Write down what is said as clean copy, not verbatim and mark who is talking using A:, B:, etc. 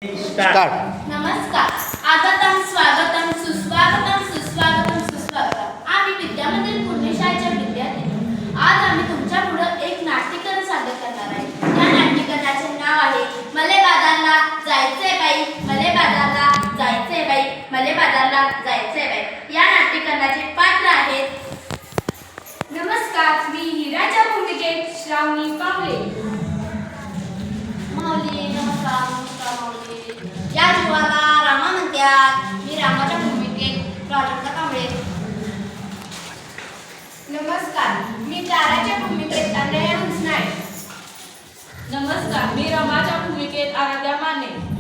A: Start.
B: नमस्कार. आगतम स्वागतम सुस्वागतम सुस्वागतम सुस्वागतम. आम्ही विद्यामंदिर पुणे शाळेच्या विद्यार्थी. आज आम्ही तुमच्या पुढे एक नाट्यकरण सादर करणार आहे. या नाट्यकरणाचे नाव आहे मले बाजारला जायचे बाई, मले बाजारला जायचे बाई, मले बाजारला जायचे बाई. या नाट्यकरणाचे पात्र आहेत.
C: नमस्कार, मी हिराच्या भूमिकेत श्रावणी पावले.
B: माऊली नमस्कार. नमस्कार माऊली. या जीवाला रामा म्हणतात. मी रामाच्या भूमिकेत प्राजक्ता कांबळे.
C: नमस्कार, मी ताराच्या भूमिकेत अनया हंसनाळे.
D: नमस्कार, मी रमाच्या भूमिकेत आराध्या माने.